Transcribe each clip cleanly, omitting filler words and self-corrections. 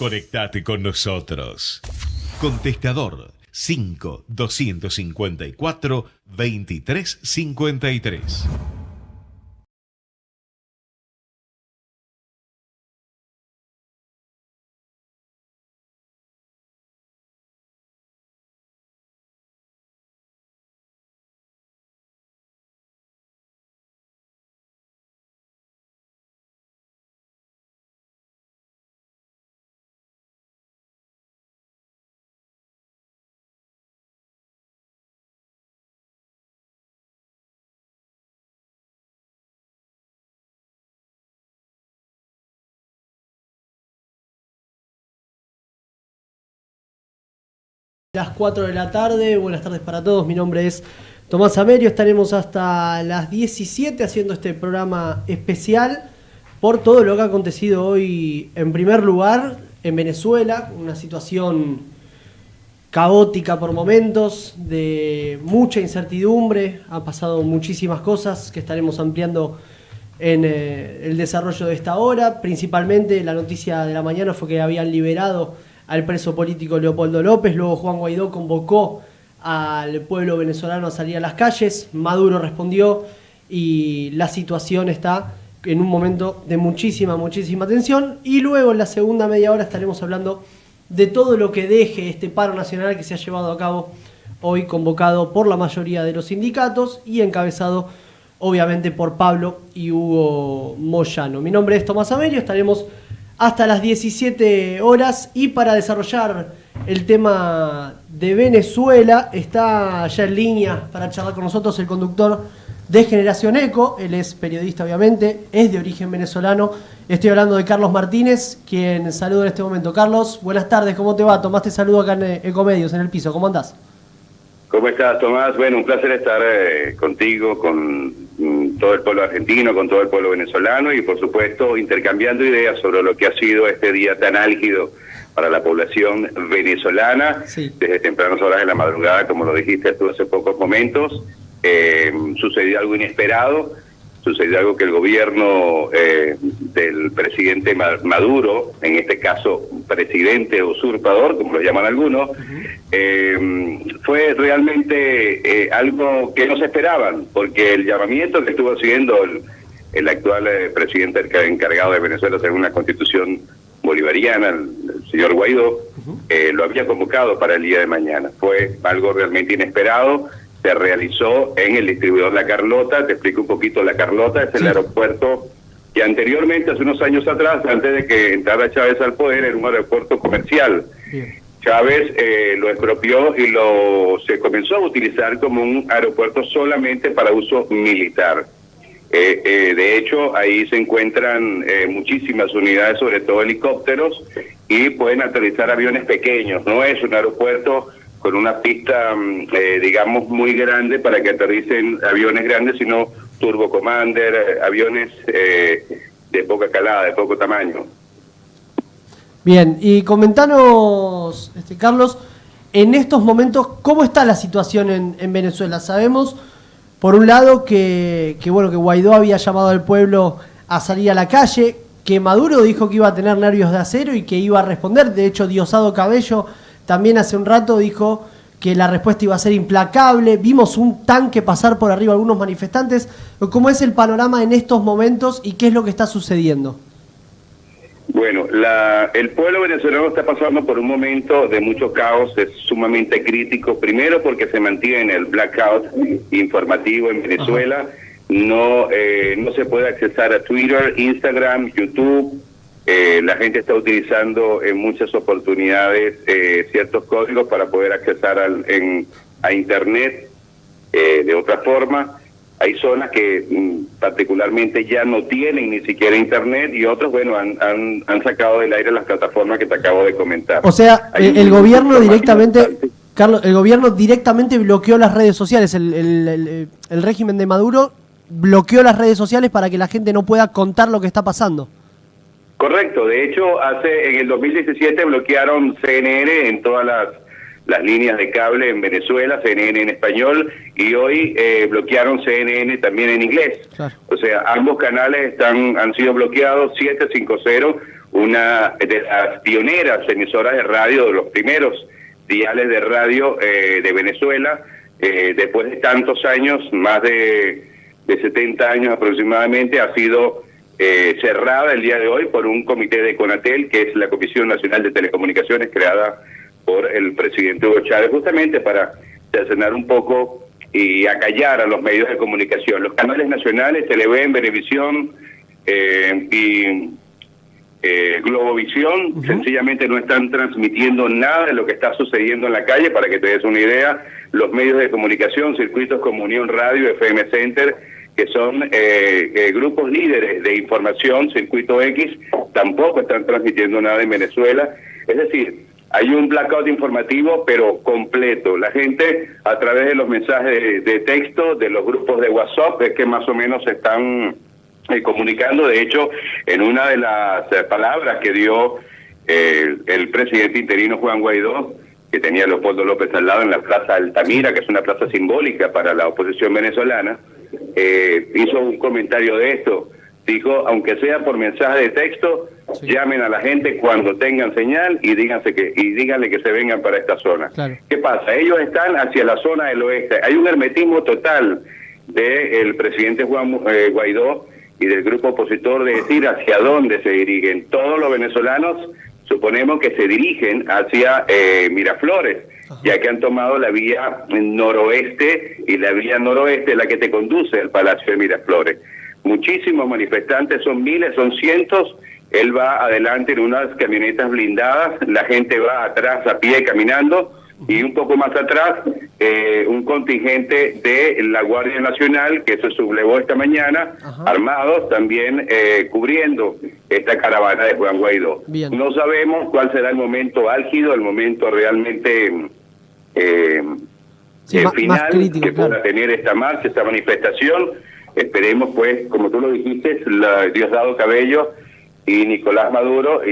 Conectate con nosotros. Contestador 5 254 2353. Las 4 de la tarde, buenas tardes para todos, mi nombre es Tomás Amerio, estaremos hasta las 17 haciendo este programa especial por todo lo que ha acontecido hoy en primer lugar en Venezuela, una situación caótica por momentos, de mucha incertidumbre, han pasado muchísimas cosas que estaremos ampliando en el desarrollo de esta hora. Principalmente la noticia de la mañana fue que habían liberado al preso político Leopoldo López. Luego Juan Guaidó convocó al pueblo venezolano a salir a las calles. Maduro respondió y la situación está en un momento de muchísima tensión. Y luego en la segunda media hora estaremos hablando de todo lo que deje este paro nacional que se ha llevado a cabo hoy, convocado por la mayoría de los sindicatos y encabezado obviamente por Pablo y Hugo Moyano. Mi nombre es Tomás Amerio, estaremos hasta las 17 horas y para desarrollar el tema de Venezuela está ya en línea para charlar con nosotros el conductor de Generación Eco. Él es periodista obviamente, es de origen venezolano. Estoy hablando de Carlos Martínez, quien saludo en este momento. Carlos, buenas tardes, ¿cómo te va? Tomás te saludo acá en Ecomedios, en el piso, ¿cómo andás? ¿Cómo estás, Tomás? Bueno, un placer estar contigo, con todo el pueblo argentino, con todo el pueblo venezolano y, por supuesto, intercambiando ideas sobre lo que ha sido este día tan álgido para la población venezolana. Sí. Desde tempranas horas de la madrugada, como lo dijiste tú hace pocos momentos, sucedió algo inesperado, sucedió algo que el gobierno del presidente Maduro, en este caso presidente usurpador, como lo llaman algunos, fue realmente algo que no se esperaban, porque el llamamiento que estuvo haciendo el actual presidente encargado de Venezuela según la Constitución bolivariana, el señor Guaidó, lo había convocado para el día de mañana. Fue algo realmente inesperado. Se realizó en el distribuidor La Carlota. Te explico un poquito. La Carlota es el aeropuerto que anteriormente, hace unos años atrás, antes de que entrara Chávez al poder, era un aeropuerto comercial. Bien. Chávez lo expropió y se comenzó a utilizar como un aeropuerto solamente para uso militar. De hecho, ahí se encuentran muchísimas unidades, sobre todo helicópteros, y pueden aterrizar aviones pequeños. No es un aeropuerto con una pista, digamos, muy grande para que aterricen aviones grandes, sino Turbo Commander, aviones de poca calada, de poco tamaño. Bien, y comentanos, Carlos, en estos momentos, ¿cómo está la situación en Venezuela? Sabemos, por un lado, que Guaidó había llamado al pueblo a salir a la calle, que Maduro dijo que iba a tener nervios de acero y que iba a responder. De hecho, Diosdado Cabello también hace un rato dijo que la respuesta iba a ser implacable. Vimos un tanque pasar por arriba a algunos manifestantes. ¿Cómo es el panorama en estos momentos y qué es lo que está sucediendo? Bueno, el pueblo venezolano está pasando por un momento de mucho caos, es sumamente crítico. Primero porque se mantiene el blackout informativo en Venezuela. No se puede accesar a Twitter, Instagram, YouTube. La gente está utilizando en muchas oportunidades ciertos códigos para poder accesar a Internet de otra forma. Hay zonas que particularmente ya no tienen ni siquiera Internet y otros, bueno, han sacado del aire las plataformas que te acabo de comentar. O sea, el gobierno directamente, Carlos, el gobierno directamente bloqueó las redes sociales, el régimen de Maduro bloqueó las redes sociales para que la gente no pueda contar lo que está pasando. Correcto, de hecho, en el 2017 bloquearon CNN en todas las líneas de cable en Venezuela, CNN en español, y hoy bloquearon CNN también en inglés. Claro. O sea, ambos canales han sido bloqueados, 750, una de las pioneras emisoras de radio, de los primeros diales de radio de Venezuela, después de tantos años, más de 70 años aproximadamente, ha sido cerrada el día de hoy por un comité de CONATEL, que es la Comisión Nacional de Telecomunicaciones, creada por el presidente Hugo Chávez, justamente para cercenar un poco y acallar a los medios de comunicación. Los canales nacionales, Televen, Venevisión y Globovisión, sencillamente no están transmitiendo nada de lo que está sucediendo en la calle. Para que te des una idea, los medios de comunicación, circuitos como Unión Radio, FM Center, que son grupos líderes de información, Circuito X, tampoco están transmitiendo nada en Venezuela. Es decir, hay un blackout informativo, pero completo. La gente, a través de los mensajes de texto, de los grupos de WhatsApp, es que más o menos se están comunicando. De hecho, en una de las palabras que dio el presidente interino Juan Guaidó, que tenía a Leopoldo López al lado en la Plaza Altamira, que es una plaza simbólica para la oposición venezolana, hizo un comentario de esto. Dijo, aunque sea por mensaje de texto, llamen a la gente cuando tengan señal y díganle que se vengan para esta zona. Claro. ¿Qué pasa? Ellos están hacia la zona del oeste. Hay un hermetismo total del presidente Juan Guaidó y del grupo opositor de decir hacia dónde se dirigen. Todos los venezolanos suponemos que se dirigen hacia Miraflores, ya que han tomado la vía noroeste, y la vía noroeste es la que te conduce al Palacio de Miraflores. Muchísimos manifestantes, son miles, son cientos. Él va adelante en unas camionetas blindadas, la gente va atrás a pie caminando, y un poco más atrás un contingente de la Guardia Nacional que se sublevó esta mañana, armados también, cubriendo esta caravana de Juan Guaidó. Bien. No sabemos cuál será el momento álgido, el momento realmente final más crítico, que pueda tener esta marcha, esta manifestación. Esperemos, pues, como tú lo dijiste, Diosdado Cabello y Nicolás Maduro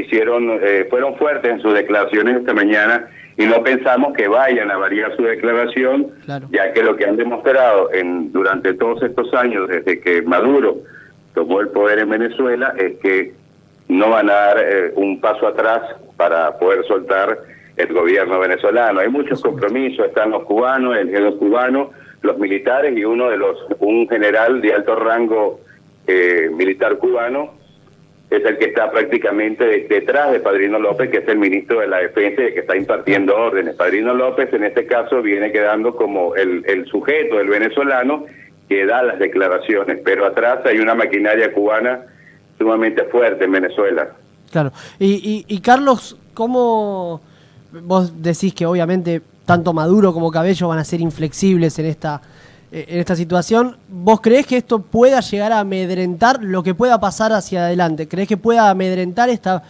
fueron fuertes en sus declaraciones esta mañana, y no pensamos que vayan a variar su declaración, claro, ya que lo que han demostrado durante todos estos años, desde que Maduro tomó el poder en Venezuela, es que no van a dar un paso atrás para poder soltar el gobierno venezolano. Hay muchos compromisos, están los cubanos, los militares y un general de alto rango militar cubano, es el que está prácticamente detrás de Padrino López, que es el ministro de la Defensa y que está impartiendo órdenes. Padrino López en este caso viene quedando como el sujeto, el venezolano, que da las declaraciones, pero atrás hay una maquinaria cubana sumamente fuerte en Venezuela. Claro. Y Carlos, ¿cómo vos decís que obviamente tanto Maduro como Cabello van a ser inflexibles en esta situación? ¿Vos creés que esto pueda llegar a amedrentar lo que pueda pasar hacia adelante? ¿Creés que pueda amedrentar esta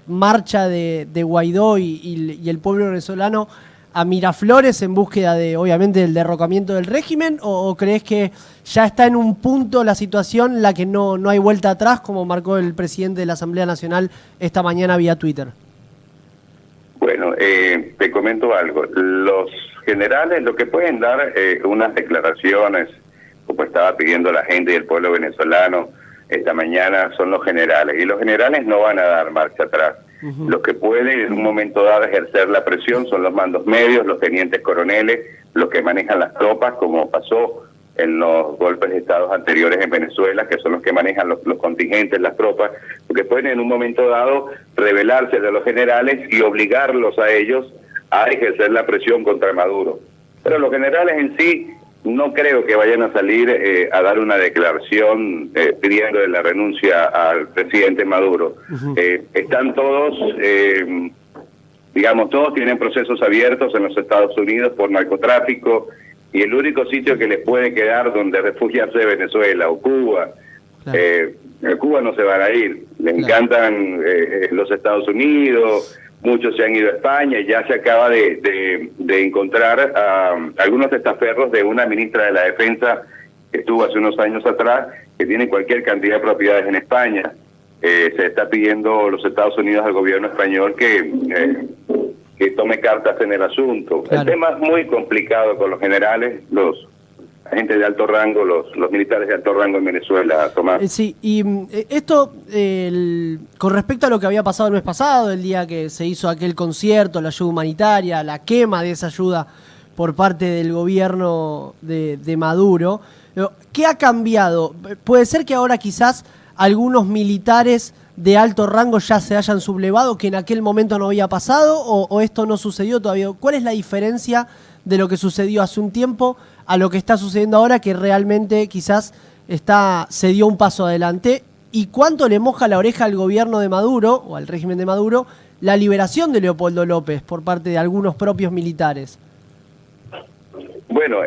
marcha de Guaidó y el pueblo venezolano a Miraflores en búsqueda de, obviamente, del derrocamiento del régimen? ¿O creés que ya está en un punto la situación en la que no hay vuelta atrás, como marcó el presidente de la Asamblea Nacional esta mañana vía Twitter? Bueno, te comento algo. Los generales lo que pueden dar unas declaraciones, como estaba pidiendo la gente y el pueblo venezolano esta mañana, son los generales, y los generales no van a dar marcha atrás. Los que pueden en un momento dado ejercer la presión son los mandos medios, los tenientes coroneles, los que manejan las tropas, como pasó en los golpes de estados anteriores en Venezuela, que son los que manejan los contingentes, las tropas, porque pueden en un momento dado rebelarse de los generales y obligarlos a ellos a ejercer la presión contra Maduro. Pero los generales en sí no creo que vayan a salir a dar una declaración pidiendo la renuncia al presidente Maduro. Están todos, todos tienen procesos abiertos en los Estados Unidos por narcotráfico, y el único sitio que les puede quedar donde refugiarse es Venezuela o Cuba. Claro. Cuba no se van a ir, les encantan los Estados Unidos, muchos se han ido a España, y ya se acaba de encontrar algunos testaferros de una ministra de la Defensa que estuvo hace unos años atrás, que tiene cualquier cantidad de propiedades en España. Se está pidiendo los Estados Unidos al gobierno español que tome cartas en el asunto. Claro. El tema es muy complicado con los generales. gente de alto rango, los militares de alto rango en Venezuela, Tomás. Sí, y esto, con respecto a lo que había pasado el mes pasado, el día que se hizo aquel concierto, la ayuda humanitaria, la quema de esa ayuda por parte del gobierno de Maduro, ¿qué ha cambiado? ¿Puede ser que ahora quizás algunos militares de alto rango ya se hayan sublevado, que en aquel momento no había pasado, o esto no sucedió todavía? ¿Cuál es la diferencia de lo que sucedió hace un tiempo a lo que está sucediendo ahora, que realmente quizás se dio un paso adelante? ¿Y cuánto le moja la oreja al gobierno de Maduro, o al régimen de Maduro, la liberación de Leopoldo López por parte de algunos propios militares? Bueno,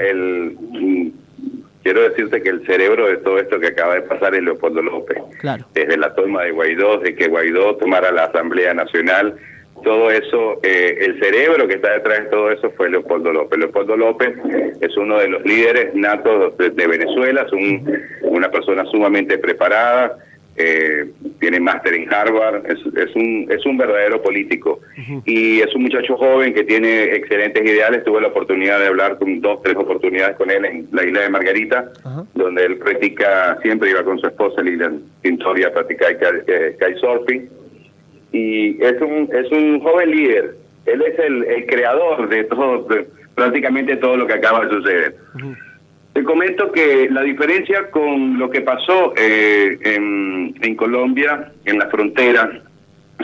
quiero decirte que el cerebro de todo esto que acaba de pasar es Leopoldo López. Claro. Desde la toma de Guaidó, de que Guaidó tomara la Asamblea Nacional, todo eso, el cerebro que está detrás de todo eso fue Leopoldo López. Leopoldo López es uno de los líderes natos de Venezuela, es una persona sumamente preparada, tiene máster en Harvard, es un verdadero político. Y es un muchacho joven que tiene excelentes ideales. Tuve la oportunidad de hablar con 2-3 oportunidades con él en la isla de Margarita, donde él practica, siempre iba con su esposa Lilian Pintoria a practicar kitesurfing. Y es un joven líder. Él es el creador de todo, prácticamente todo lo que acaba de suceder. Te comento que la diferencia con lo que pasó en Colombia, en la frontera,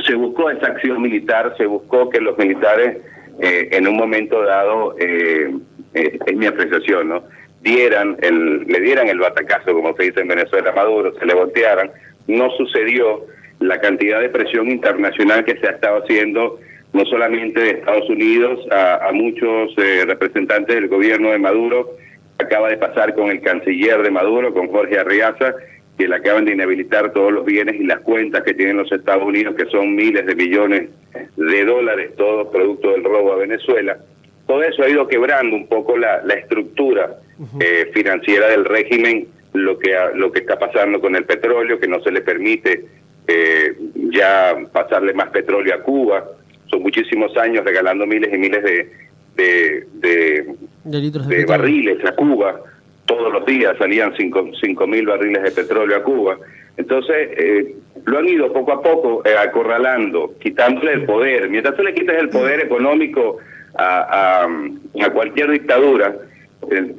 se buscó esa acción militar, se buscó que los militares en un momento dado, es mi apreciación, ¿no?, le dieran el batacazo, como se dice en Venezuela, a Maduro, se le voltearan. No sucedió. La cantidad de presión internacional que se ha estado haciendo, no solamente de Estados Unidos, a muchos representantes del gobierno de Maduro. Acaba de pasar con el canciller de Maduro, con Jorge Arriaza, que le acaban de inhabilitar todos los bienes y las cuentas que tienen los Estados Unidos, que son miles de millones de dólares, todo producto del robo a Venezuela. Todo eso ha ido quebrando un poco la estructura financiera del régimen, lo que está pasando con el petróleo, que no se le permite ya pasarle más petróleo a Cuba. Son muchísimos años regalando miles y miles de barriles a Cuba. Todos los días salían 5.000 barriles de petróleo a Cuba. Entonces lo han ido poco a poco acorralando, quitándole el poder. Mientras tú le quites el poder económico a cualquier dictadura,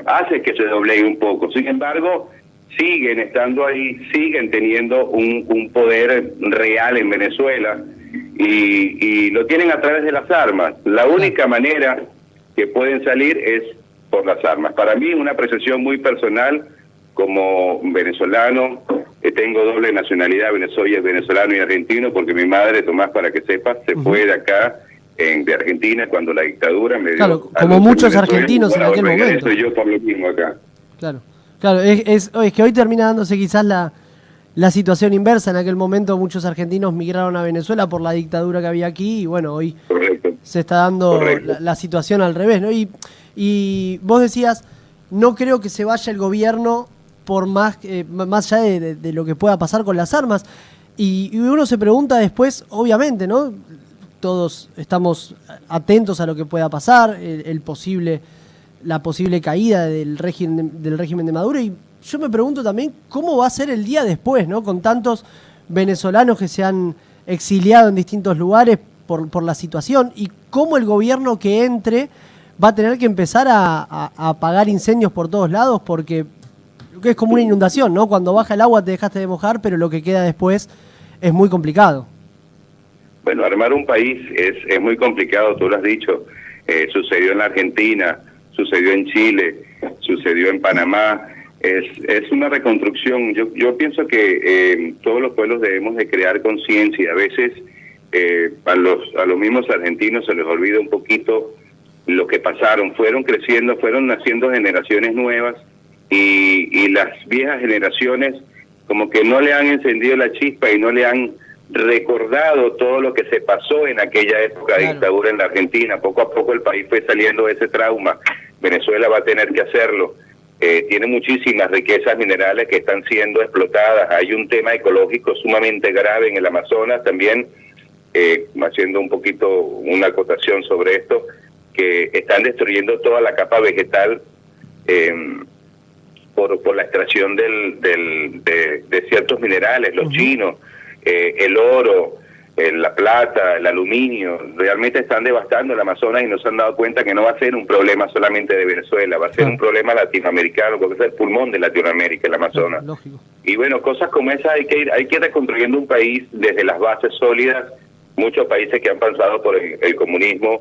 hace que se doblegue un poco. Sin embargo, siguen estando ahí, siguen teniendo un poder real en Venezuela, y lo tienen a través de las armas. La única manera que pueden salir es por las armas. Para mí, una apreciación muy personal, como venezolano, tengo doble nacionalidad, soy venezolano y argentino, porque mi madre, Tomás, para que sepas, se fue de acá, de Argentina, cuando la dictadura me dio... Claro, como muchos argentinos en aquel momento. Yo por lo mismo acá. Claro, es que hoy termina dándose quizás la situación inversa. En aquel momento muchos argentinos migraron a Venezuela por la dictadura que había aquí, y bueno, hoy se está dando la situación al revés, ¿no? Y vos decías, no creo que se vaya el gobierno por más allá de lo que pueda pasar con las armas. Y uno se pregunta después, obviamente, ¿no? Todos estamos atentos a lo que pueda pasar, la posible caída del régimen de Maduro, y yo me pregunto también cómo va a ser el día después, ¿no? Con tantos venezolanos que se han exiliado en distintos lugares por la situación, y cómo el gobierno que entre va a tener que empezar a apagar incendios por todos lados, porque es como una inundación, ¿no? Cuando baja el agua te dejaste de mojar, pero lo que queda después es muy complicado. Bueno, armar un país es muy complicado, tú lo has dicho. Sucedió en la Argentina, sucedió en Chile, sucedió en Panamá. Es una reconstrucción. Yo pienso que todos los pueblos debemos de crear conciencia. A veces a los mismos argentinos se les olvida un poquito lo que pasaron. Fueron creciendo, fueron naciendo generaciones nuevas, y las viejas generaciones como que no le han encendido la chispa y no le han recordado todo lo que se pasó en aquella época de dictadura en la Argentina. Poco a poco el país fue saliendo de ese trauma. Venezuela va a tener que hacerlo. Tiene muchísimas riquezas minerales que están siendo explotadas. Hay un tema ecológico sumamente grave en el Amazonas también, haciendo un poquito una acotación sobre esto, que están destruyendo toda la capa vegetal por la extracción de ciertos minerales, los chinos, el oro, la plata, el aluminio. Realmente están devastando el Amazonas y no se han dado cuenta que no va a ser un problema solamente de Venezuela, va a ser un problema latinoamericano, porque es el pulmón de Latinoamérica, el Amazonas. Lógico. Y bueno, cosas como esas hay que ir reconstruyendo un país desde las bases sólidas. Muchos países que han pasado por el comunismo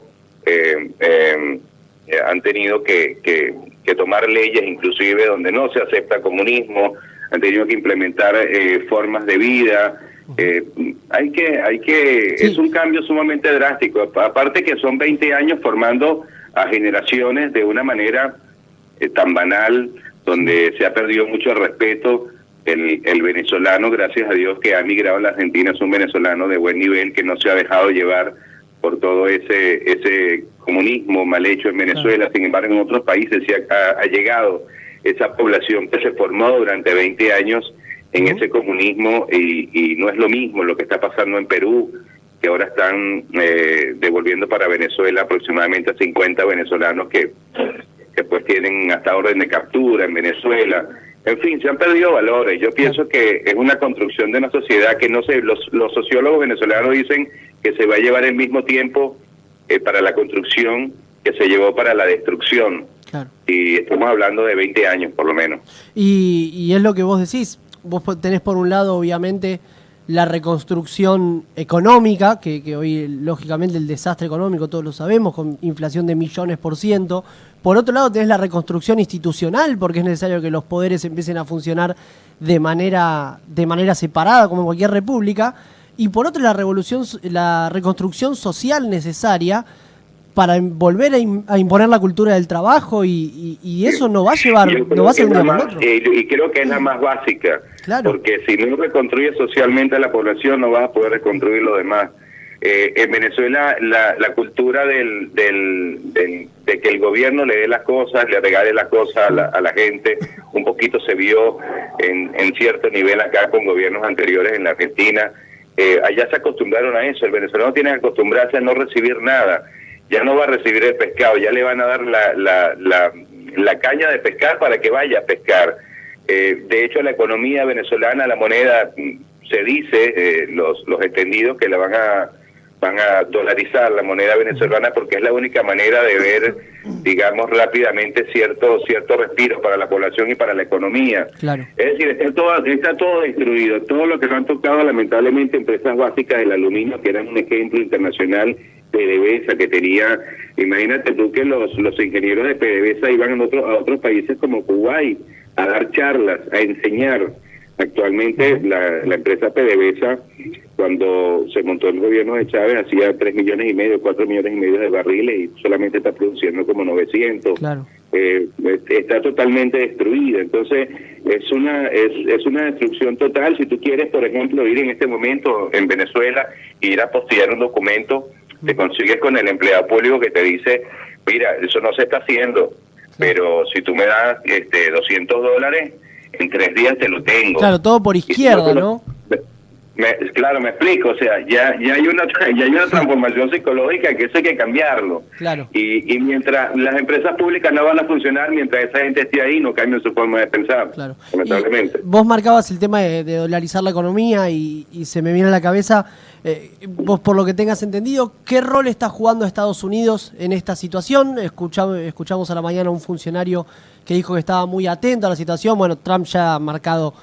han tenido que tomar leyes, inclusive donde no se acepta comunismo, han tenido que implementar formas de vida. Sí. Es un cambio sumamente drástico, aparte que son 20 años formando a generaciones de una manera tan banal, donde se ha perdido mucho el respeto. El venezolano, gracias a Dios, que ha migrado a la Argentina, es un venezolano de buen nivel, que no se ha dejado llevar por todo ese comunismo mal hecho en Venezuela. Sin embargo, en otros países sí ha llegado esa población que se formó durante 20 años en ese comunismo, y no es lo mismo lo que está pasando en Perú, que ahora están devolviendo para Venezuela aproximadamente a 50 venezolanos que pues tienen hasta orden de captura en Venezuela. En fin, se han perdido valores. Yo pienso que es una construcción de una sociedad que no sé, los sociólogos venezolanos dicen que se va a llevar el mismo tiempo para la construcción que se llevó para la destrucción. Claro. Y estamos hablando de 20 años por lo menos. Y es lo que vos decís. Vos tenés por un lado, obviamente, la reconstrucción económica, que hoy, lógicamente, el desastre económico, todos lo sabemos, con inflación de millones%. Por otro lado, tenés la reconstrucción institucional, porque es necesario que los poderes empiecen a funcionar de manera separada, como en cualquier república. Y por otro, la reconstrucción social necesaria para volver a imponer la cultura del trabajo, y eso no va a ser un día para otro. Y creo que es la más básica, claro. Porque si no reconstruyes socialmente a la población, no vas a poder reconstruir lo demás. En Venezuela la cultura de que el gobierno le dé las cosas, le regale las cosas a la gente, un poquito se vio en cierto nivel acá con gobiernos anteriores en la Argentina. Allá se acostumbraron a eso. El venezolano tiene que acostumbrarse a no recibir nada. Ya no va a recibir el pescado, ya le van a dar la caña de pescar para que vaya a pescar. De hecho, la economía venezolana, la moneda, se dice, los entendidos, que la van a dolarizar la moneda venezolana, porque es la única manera de ver, digamos, rápidamente cierto respiro para la población y para la economía. Claro. Es decir, está todo destruido. Todo lo que no han tocado, lamentablemente, empresas básicas del aluminio, que eran un ejemplo internacional. PDVSA, que tenía, imagínate tú que los ingenieros de PDVSA iban a otros países como Kuwait a dar charlas, a enseñar. Actualmente la empresa PDVSA, cuando se montó el gobierno de Chávez, hacía 3,5 millones, 4 millones y medio de barriles, y solamente está produciendo como 900. Claro. Está totalmente destruida. Entonces es una destrucción total. Si tú quieres, por ejemplo, ir en este momento en Venezuela, ir a postear un documento, te consigues con el empleado público que te dice, mira, eso no se está haciendo, pero si tú me das $200, en 3 días te lo tengo. Claro, todo por izquierda, ¿no? Claro, me explico. O sea, ya hay una transformación psicológica que eso hay que cambiarlo. Claro. Y mientras las empresas públicas no van a funcionar, mientras esa gente esté ahí, no cambian su forma de pensar. Claro. Lamentablemente. Vos marcabas el tema de dolarizar la economía, y se me viene a la cabeza, vos, por lo que tengas entendido, ¿qué rol está jugando Estados Unidos en esta situación? Escuchamos a la mañana a un funcionario que dijo que estaba muy atento a la situación. Bueno, Trump ya ha marcado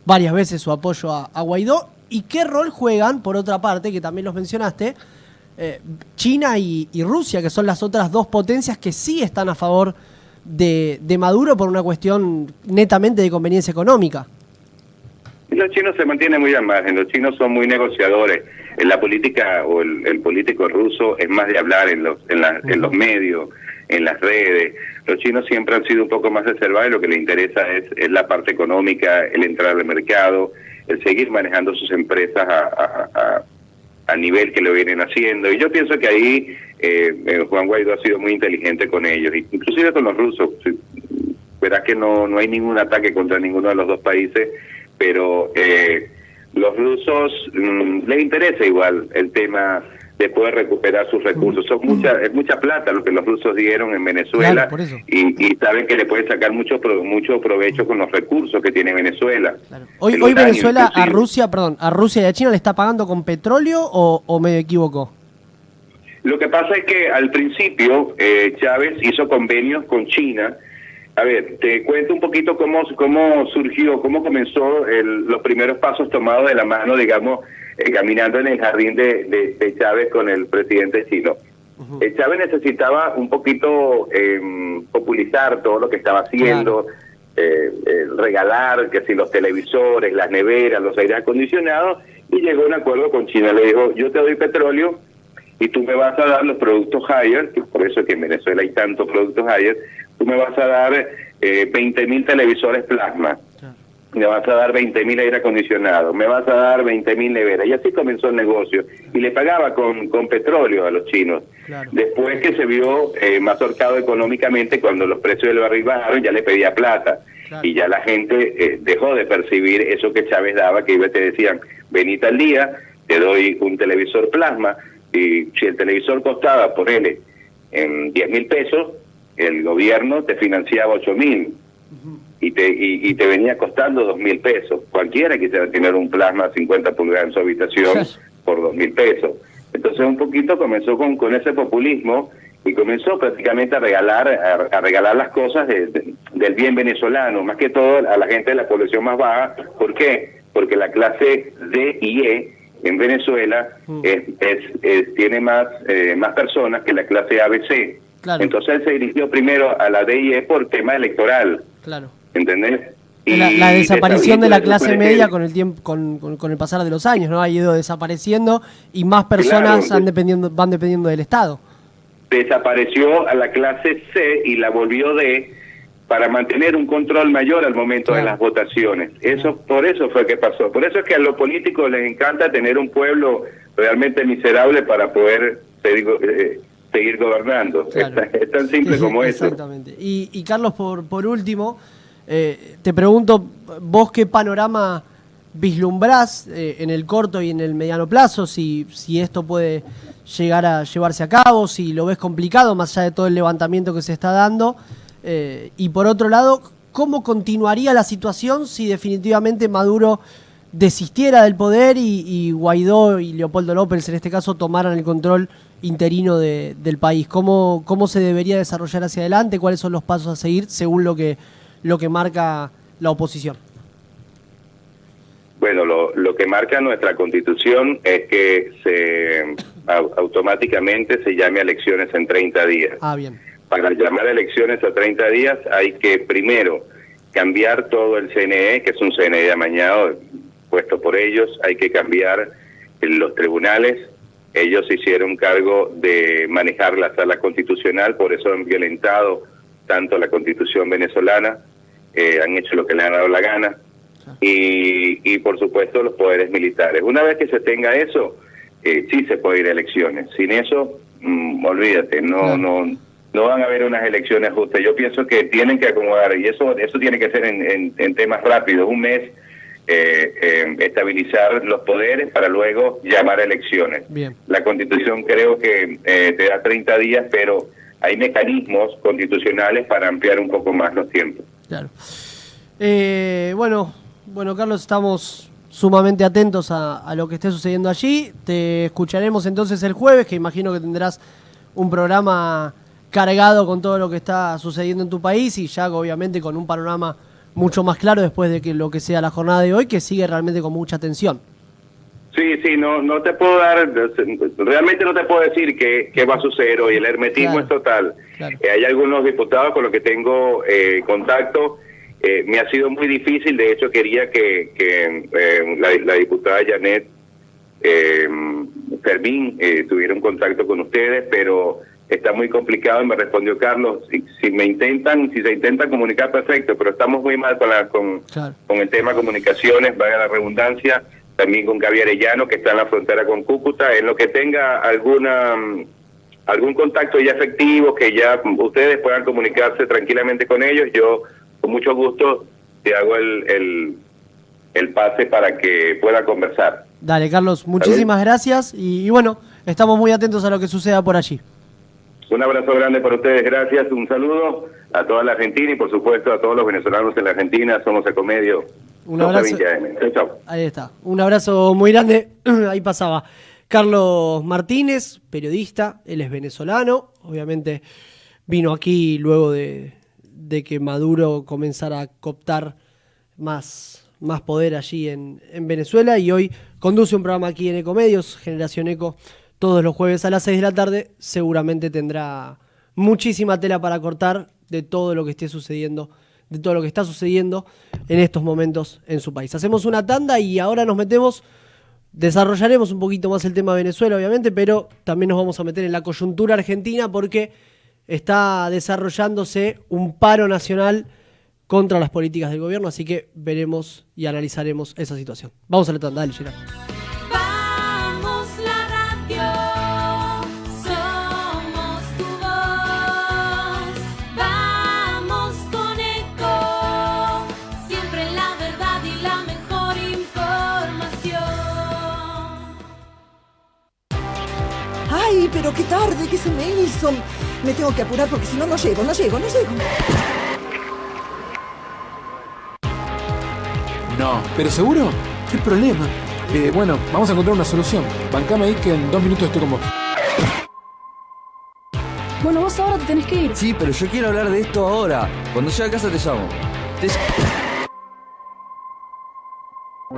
varias veces su apoyo a Guaidó. ¿Y qué rol juegan, por otra parte, que también los mencionaste, China y Rusia, que son las otras dos potencias que sí están a favor de Maduro por una cuestión netamente de conveniencia económica? Los chinos se mantienen muy al margen. Los chinos son muy negociadores. En la política, o el político ruso es más de hablar en los medios, en las redes. Los chinos siempre han sido un poco más reservados, y lo que les interesa es la parte económica, el entrar al mercado, el seguir manejando sus empresas a nivel que lo vienen haciendo. Y yo pienso que ahí Juan Guaidó ha sido muy inteligente con ellos, inclusive con los rusos. Verás que no hay ningún ataque contra ninguno de los dos países, pero los rusos les interesa igual el tema de poder recuperar sus recursos. Es mucha plata lo que los rusos dieron en Venezuela, claro, por eso. y saben que le pueden sacar mucho provecho con los recursos que tiene Venezuela. Claro. Hoy Venezuela a Rusia y a China le está pagando con petróleo, o me equivoco. Lo que pasa es que al principio Chávez hizo convenios con China. A ver, te cuento un poquito cómo surgió, cómo comenzó los primeros pasos tomados de la mano, digamos, caminando en el jardín de Chávez con el presidente chino. Chávez necesitaba un poquito popularizar todo lo que estaba haciendo, regalar, que si los televisores, las neveras, los aires acondicionados, y llegó a un acuerdo con China. Le dijo, yo te doy petróleo y tú me vas a dar los productos Haier, que por eso es que en Venezuela hay tantos productos Haier. Tú me vas a dar 20.000 televisores plasma, me vas a dar 20.000 aire acondicionados, me vas a dar 20.000 neveras. Y así comenzó el negocio. Y le pagaba con petróleo a los chinos. Claro. Después que se vio más ahorcado económicamente, cuando los precios del barril bajaron, ya le pedía plata. Claro. Y ya la gente dejó de percibir eso que Chávez daba, que te decían, venite al día, te doy un televisor plasma, y si el televisor costaba, ponele, en 10.000 pesos, el gobierno te financiaba 8.000 y te venía costando 2.000 pesos. Cualquiera quisiera tener un plasma 50 pulgadas en su habitación por 2.000 pesos. Entonces un poquito comenzó con ese populismo, y comenzó prácticamente a regalar las cosas del bien venezolano, más que todo a la gente de la población más baja. ¿Por qué? Porque la clase D y E en Venezuela tiene más personas que la clase ABC. Claro. Entonces él se dirigió primero a la D y E por tema electoral. Claro. ¿Entendés? La desaparición de la clase media con el tiempo, con el pasar de los años, ¿no? Ha ido desapareciendo, y más personas van dependiendo del Estado. Desapareció a la clase C y la volvió D para mantener un control mayor al momento de las votaciones. Por eso fue que pasó. Por eso es que a los políticos les encanta tener un pueblo realmente miserable para poder seguir gobernando. Claro. Es tan simple como eso. Exactamente. Y Carlos, por último, te pregunto, vos qué panorama vislumbrás en el corto y en el mediano plazo, si esto puede llegar a llevarse a cabo, si lo ves complicado, más allá de todo el levantamiento que se está dando, y por otro lado, ¿cómo continuaría la situación si definitivamente Maduro desistiera del poder y Guaidó y Leopoldo López, en este caso, tomaran el control interino del país? ¿Cómo se debería desarrollar hacia adelante? ¿Cuáles son los pasos a seguir según lo que marca la oposición? Bueno, lo que marca nuestra Constitución es que automáticamente se llame a elecciones en 30 días. Bien. Para llamar a elecciones a 30 días hay que primero cambiar todo el CNE, que es un CNE amañado puesto por ellos. Hay que cambiar los tribunales. Ellos se hicieron cargo de manejar la sala constitucional, por eso han violentado tanto la Constitución venezolana, han hecho lo que les han dado la gana, y por supuesto los poderes militares. Una vez que se tenga eso, sí se puede ir a elecciones. Sin eso, olvídate, no van a haber unas elecciones justas. Yo pienso que tienen que acomodar, y eso tiene que ser en temas rápidos, un mes, estabilizar los poderes para luego llamar a elecciones. Bien. La Constitución creo que te da 30 días, pero hay mecanismos constitucionales para ampliar un poco más los tiempos. Claro. Bueno, Carlos, estamos sumamente atentos a lo que esté sucediendo allí. Te escucharemos entonces el jueves, que imagino que tendrás un programa cargado con todo lo que está sucediendo en tu país, y ya obviamente con un panorama mucho más claro después de que lo que sea la jornada de hoy, que sigue realmente con mucha tensión. Sí, no te puedo dar, realmente no te puedo decir qué va a suceder hoy. El hermetismo es total. Claro. Hay algunos diputados con los que tengo contacto. Me ha sido muy difícil, de hecho quería que la diputada Janet Fermín tuviera un contacto con ustedes, pero está muy complicado, y me respondió Carlos, si se intentan comunicar, perfecto, pero estamos muy mal con el tema comunicaciones, valga la redundancia, también con Gaby Arellano, que está en la frontera con Cúcuta. En lo que tenga algún contacto ya efectivo, que ya ustedes puedan comunicarse tranquilamente con ellos, yo con mucho gusto te hago el pase para que pueda conversar. Dale, Carlos, muchísimas gracias, y bueno, estamos muy atentos a lo que suceda por allí. Un abrazo grande para ustedes, gracias, un saludo a toda la Argentina y por supuesto a todos los venezolanos en la Argentina. Somos Ecomedio. Un abrazo. 12:20 AM. Chau. Ahí está. Un abrazo muy grande. Ahí pasaba Carlos Martínez, periodista. Él es venezolano. Obviamente vino aquí luego de que Maduro comenzara a cooptar más poder allí en Venezuela. Y hoy conduce un programa aquí en Ecomedios, Generación Eco, todos los jueves a las 6 de la tarde. Seguramente tendrá muchísima tela para cortar de todo lo que esté sucediendo, de todo lo que está sucediendo en estos momentos en su país. Hacemos una tanda y ahora nos metemos, desarrollaremos un poquito más el tema de Venezuela, obviamente, pero también nos vamos a meter en la coyuntura argentina porque está desarrollándose un paro nacional contra las políticas del gobierno, así que veremos y analizaremos esa situación. Vamos a la tanda, dale, Gerard. ¡Ay, pero qué tarde! ¿Qué se me hizo? Me tengo que apurar porque si no, no llego. No, ¿pero seguro? ¿Qué problema? Bueno, vamos a encontrar una solución. Bancame ahí que en 2 minutos estoy con vos. Bueno, vos ahora te tenés que ir. Sí, pero yo quiero hablar de esto ahora. Cuando llegue a casa te llamo.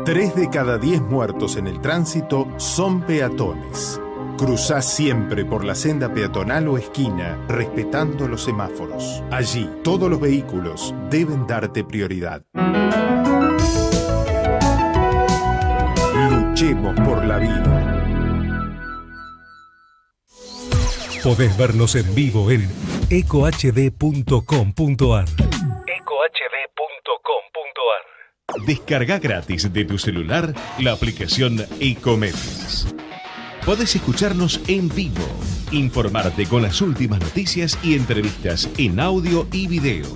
3 de cada 10 muertos en el tránsito son peatones. Cruzá siempre por la senda peatonal o esquina, respetando los semáforos. Allí, todos los vehículos deben darte prioridad. Luchemos por la vida. Podés vernos en vivo en ecohd.com.ar. Descarga gratis de tu celular la aplicación Ecomedios. Podés escucharnos en vivo, informarte con las últimas noticias y entrevistas en audio y video.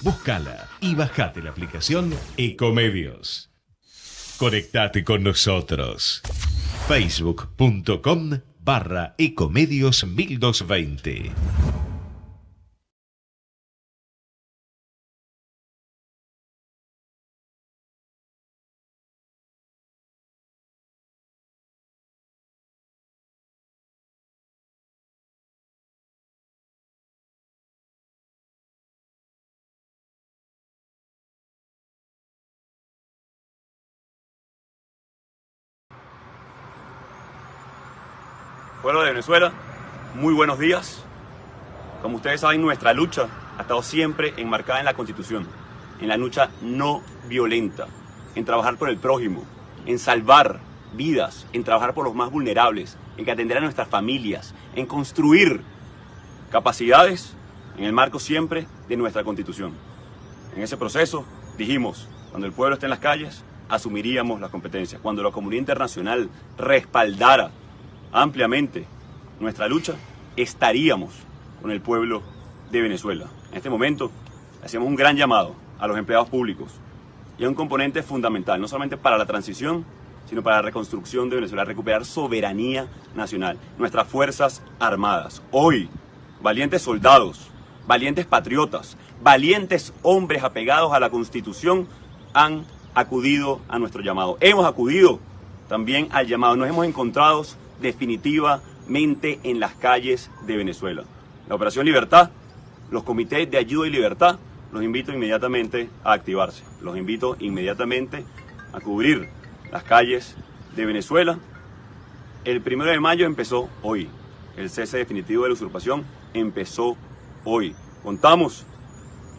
Búscala y bajate la aplicación Ecomedios. Conectate con nosotros. Facebook.com/Ecomedios 1220. Pueblo de Venezuela, muy buenos días. Como ustedes saben, nuestra lucha ha estado siempre enmarcada en la Constitución, en la lucha no violenta, en trabajar por el prójimo, en salvar vidas, en trabajar por los más vulnerables, en atender a nuestras familias, en construir capacidades en el marco siempre de nuestra Constitución. En ese proceso dijimos, cuando el pueblo esté en las calles, asumiríamos las competencias. Cuando la comunidad internacional respaldara ampliamente nuestra lucha, estaríamos con el pueblo de Venezuela. En este momento hacemos un gran llamado a los empleados públicos y a un componente fundamental, no solamente para la transición, sino para la reconstrucción de Venezuela, recuperar soberanía nacional, nuestras Fuerzas Armadas. Hoy, valientes soldados, valientes patriotas, valientes hombres apegados a la Constitución han acudido a nuestro llamado. Hemos acudido también al llamado, nos hemos encontrado definitivamente en las calles de Venezuela. La Operación Libertad, los comités de ayuda y libertad, los invito inmediatamente a activarse. Los invito inmediatamente a cubrir las calles de Venezuela. El 1 de mayo empezó hoy. El cese definitivo de la usurpación empezó hoy. Contamos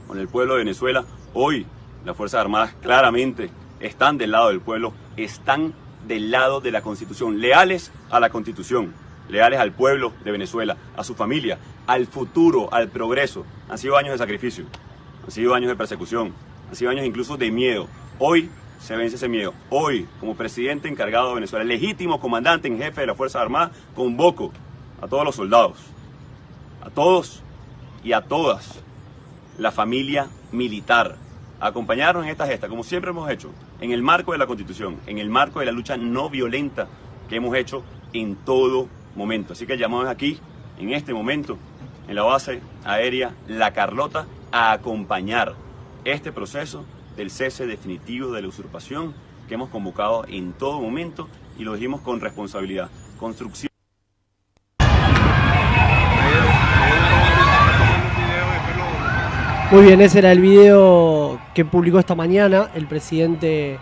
con el pueblo de Venezuela. Hoy las Fuerzas Armadas claramente están del lado del pueblo, están del lado de la Constitución, leales a la Constitución, leales al pueblo de Venezuela, a su familia, al futuro, al progreso. Han sido años de sacrificio, han sido años de persecución, han sido años incluso de miedo. Hoy se vence ese miedo. Hoy, como presidente encargado de Venezuela, legítimo comandante en jefe de las Fuerzas Armadas, convoco a todos los soldados, a todos y a todas, la familia militar, a acompañarnos en esta gesta, como siempre hemos hecho, en el marco de la Constitución, en el marco de la lucha no violenta que hemos hecho en todo momento. Así que llamamos aquí, en este momento, en la base aérea La Carlota, a acompañar este proceso del cese definitivo de la usurpación que hemos convocado en todo momento y lo dijimos con responsabilidad. Construcción. Muy bien, ese era el video que publicó esta mañana el presidente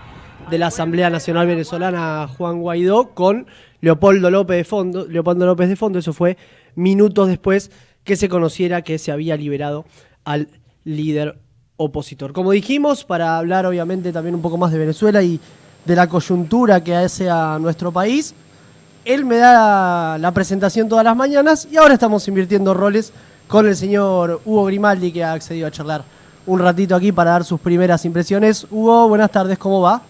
de la Asamblea Nacional Venezolana, Juan Guaidó, con Leopoldo López de fondo. Eso fue minutos después que se conociera que se había liberado al líder opositor. Como dijimos, para hablar obviamente también un poco más de Venezuela y de la coyuntura que hace a nuestro país, él me da la presentación todas las mañanas y ahora estamos invirtiendo roles con el señor Hugo Grimaldi, que ha accedido a charlar un ratito aquí para dar sus primeras impresiones. Hugo, buenas tardes, ¿cómo va?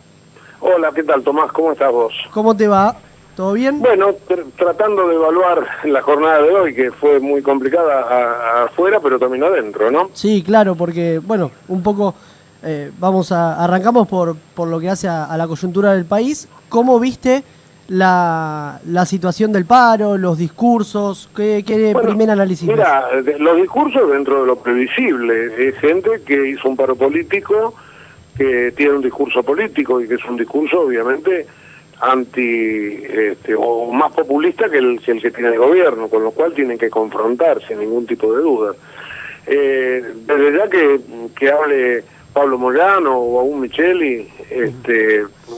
Hola, ¿qué tal, Tomás? ¿Cómo estás vos? ¿Cómo te va? ¿Todo bien? Bueno, tratando de evaluar la jornada de hoy, que fue muy complicada afuera, pero también adentro, ¿no? Sí, claro, porque, bueno, un poco arrancamos por lo que hace a la coyuntura del país. ¿Cómo viste la situación del paro, los discursos? ¿Qué primer análisis? Mira, los discursos dentro de lo previsible. Es gente que hizo un paro político, que tiene un discurso político y que es un discurso obviamente o más populista que el que tiene el gobierno, con lo cual tienen que confrontar sin ningún tipo de duda. Desde ya que hable Pablo Moyano o aún Micheli,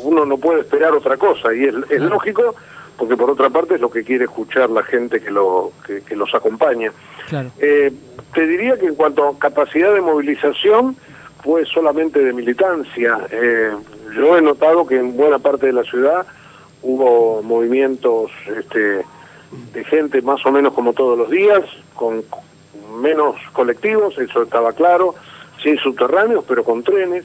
uno no puede esperar otra cosa, y es lógico, porque por otra parte es lo que quiere escuchar la gente que los acompaña. Claro. Te diría que en cuanto a capacidad de movilización, fue solamente de militancia. Yo he notado que en buena parte de la ciudad hubo movimientos de gente más o menos como todos los días, con menos colectivos, eso estaba claro, sin subterráneos, pero con trenes,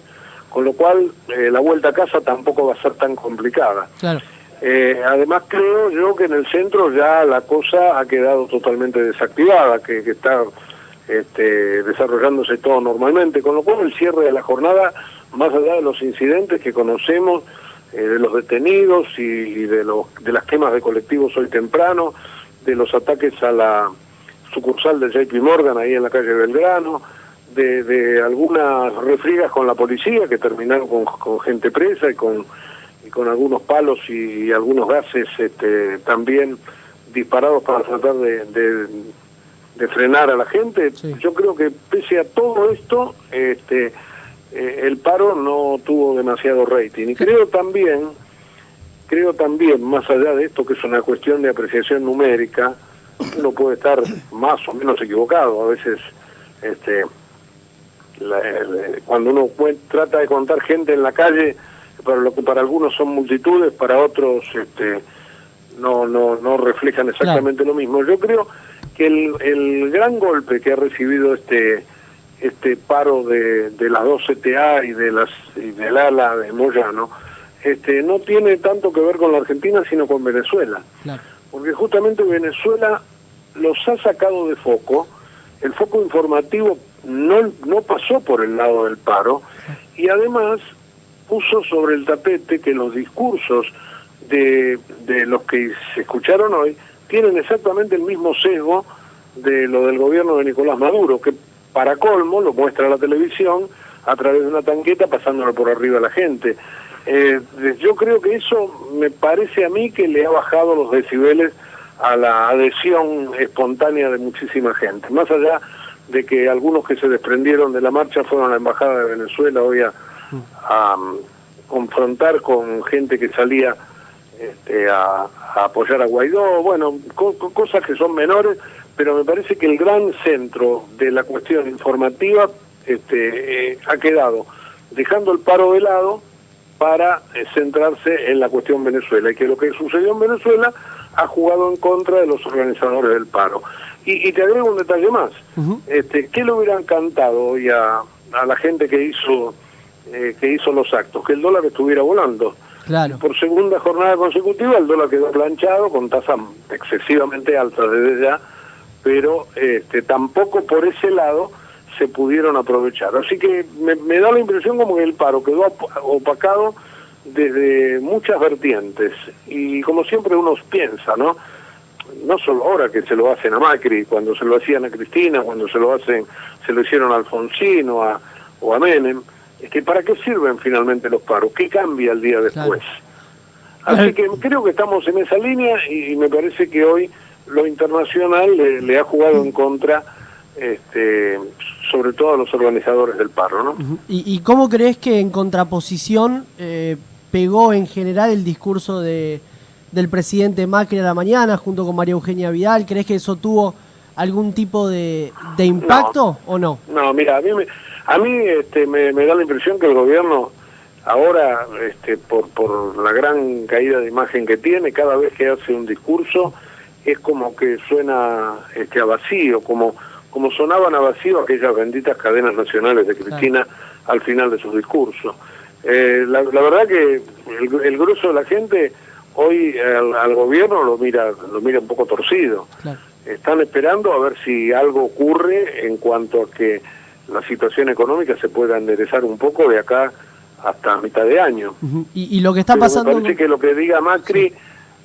con lo cual la vuelta a casa tampoco va a ser tan complicada. Claro. Además creo yo que en el centro ya la cosa ha quedado totalmente desactivada, que está desarrollándose todo normalmente, con lo cual el cierre de la jornada, más allá de los incidentes que conocemos, de los detenidos y de las quemas de colectivos hoy temprano, de los ataques a la sucursal de JP Morgan ahí en la calle Belgrano, de algunas refriegas con la policía que terminaron con gente presa y con algunos palos y algunos gases también disparados para tratar de frenar a la gente. Sí. Yo creo que pese a todo esto, el paro no tuvo demasiado rating. Y creo también, más allá de esto que es una cuestión de apreciación numérica, uno puede estar más o menos equivocado. A veces, cuando uno trata de contar gente en la calle, para lo que para algunos son multitudes, para otros no reflejan exactamente lo mismo. Yo creo que el gran golpe que ha recibido este paro de las dos CTA y del ala de Moyano, no tiene tanto que ver con la Argentina, sino con Venezuela. Claro. Porque justamente Venezuela los ha sacado de foco, el foco informativo no pasó por el lado del paro, y además puso sobre el tapete que los discursos de los que se escucharon hoy tienen exactamente el mismo sesgo de lo del gobierno de Nicolás Maduro, que para colmo lo muestra la televisión a través de una tanqueta pasándolo por arriba a la gente. Yo creo que eso me parece a mí que le ha bajado los decibeles a la adhesión espontánea de muchísima gente, más allá de que algunos que se desprendieron de la marcha fueron a la Embajada de Venezuela hoy a confrontar con gente que salía a apoyar a Guaidó, bueno, cosas que son menores, pero me parece que el gran centro de la cuestión informativa ha quedado dejando el paro de lado para centrarse en la cuestión Venezuela, y que lo que sucedió en Venezuela ha jugado en contra de los organizadores del paro. Y te agrego un detalle más. ¿Qué le hubieran cantado hoy a la gente que hizo los actos? Que el dólar estuviera volando. Claro. Por segunda jornada consecutiva el dólar quedó planchado con tasas excesivamente altas desde ya, pero tampoco por ese lado se pudieron aprovechar. Así que me da la impresión como que el paro quedó opacado desde muchas vertientes, y como siempre uno piensa, ¿no? no solo ahora que se lo hacen a Macri, cuando se lo hacían a Cristina, cuando se lo hicieron a Alfonsín o a Menem, es que ¿para qué sirven finalmente los paros? ¿Qué cambia el día después? Claro. Así que creo que estamos en esa línea y me parece que hoy lo internacional le ha jugado en contra, sobre todo a los organizadores del paro, ¿no? ¿Y cómo crees que en contraposición pegó en general el discurso del presidente Macri a la mañana junto con María Eugenia Vidal? ¿Crees que eso tuvo algún tipo de impacto o no? No, mira, a mí me da la impresión que el gobierno ahora, por la gran caída de imagen que tiene, cada vez que hace un discurso es como que suena a vacío, como sonaban a vacío aquellas benditas cadenas nacionales de Cristina al final de sus discursos. La verdad que el grueso de la gente hoy al gobierno lo mira un poco torcido. Claro. Están esperando a ver si algo ocurre en cuanto a que la situación económica se pueda enderezar un poco de acá hasta mitad de año. Y lo que está pasando... Me parece que lo que diga Macri,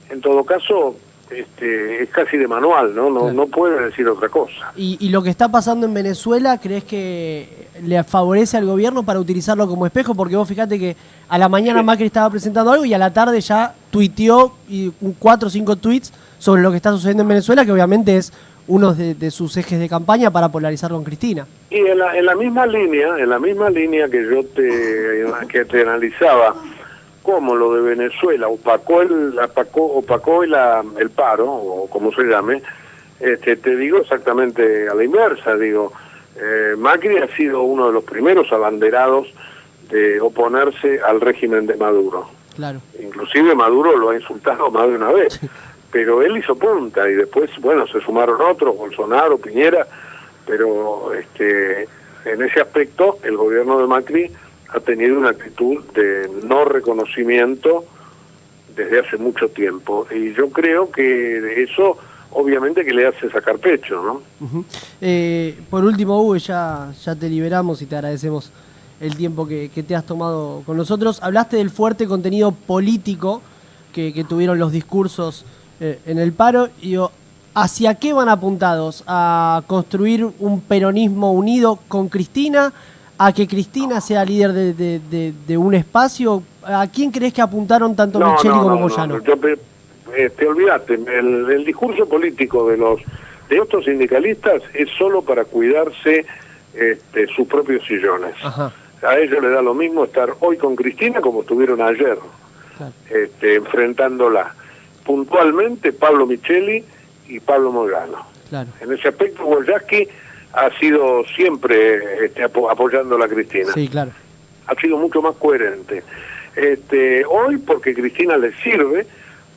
en todo caso, es casi de manual, ¿no? No, claro. No puede decir otra cosa. ¿Y lo que está pasando en Venezuela, crees que le favorece al gobierno para utilizarlo como espejo? Porque vos fíjate que a la mañana Macri estaba presentando algo y a la tarde ya tuiteó 4 o 5 tweets sobre lo que está sucediendo en Venezuela, que obviamente es uno de sus ejes de campaña para polarizar con Cristina. Y en la misma línea que yo te analizaba, cómo lo de Venezuela opacó el paro, o como se llame, te digo exactamente a la inversa. Macri ha sido uno de los primeros abanderados de oponerse al régimen de Maduro. Claro. Inclusive Maduro lo ha insultado más de una vez. Pero él hizo punta y después, se sumaron otros, Bolsonaro, Piñera, pero en ese aspecto el gobierno de Macri ha tenido una actitud de no reconocimiento desde hace mucho tiempo. Y yo creo que eso obviamente que le hace sacar pecho, ¿no? Por último, Hugo, ya te liberamos y te agradecemos el tiempo que te has tomado con nosotros. Hablaste del fuerte contenido político que tuvieron los discursos en el paro. ¿Hacia qué van apuntados? ¿A construir un peronismo unido con Cristina? ¿A que Cristina sea líder de un espacio? ¿A quién crees que apuntaron tanto Micheli como Moyano? Te olvidaste, el discurso político de estos sindicalistas es solo para cuidarse sus propios sillones. Ajá. A ellos les da lo mismo estar hoy con Cristina como estuvieron ayer, claro. Enfrentándola. Puntualmente Pablo Micheli y Pablo Moyano. Claro. En ese aspecto Wojcicki ha sido siempre apoyando a la Cristina. Sí, claro. Ha sido mucho más coherente. Hoy porque Cristina le sirve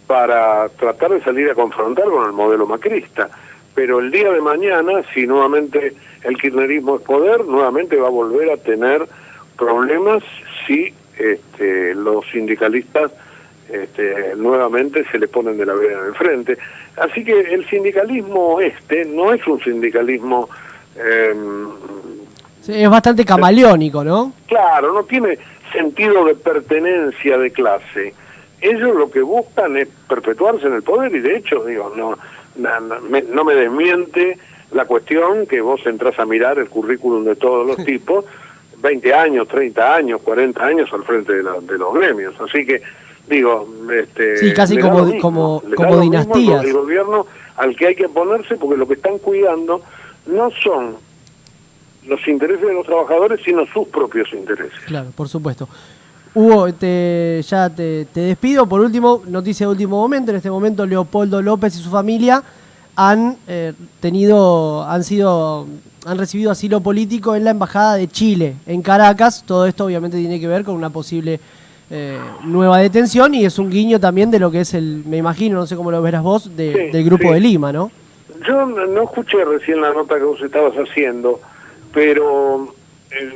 para tratar de salir a confrontar con el modelo macrista. Pero el día de mañana, si nuevamente el kirchnerismo es poder, nuevamente va a volver a tener problemas si los sindicalistas nuevamente se le ponen de la vereda de frente. Así que el sindicalismo no es un sindicalismo... sí, es bastante camaleónico, ¿no? Claro, no tiene sentido de pertenencia de clase. Ellos lo que buscan es perpetuarse en el poder y de hecho, no me desmiente la cuestión que vos entrás a mirar el currículum de todos los tipos, 20 años, 30 años, 40 años al frente de los gremios. Así que, sí, casi como dinastías. El gobierno al que hay que ponerse, porque lo que están cuidando no son los intereses de los trabajadores, sino sus propios intereses. Claro, por supuesto. Hugo, ya te despido. Por último, noticia de último momento. En este momento Leopoldo López y su familia han recibido asilo político en la Embajada de Chile, en Caracas. Todo esto obviamente tiene que ver con una posible nueva detención y es un guiño también de lo que es me imagino, no sé cómo lo verás vos, del Grupo de Lima, ¿no? Yo no escuché recién la nota que vos estabas haciendo, pero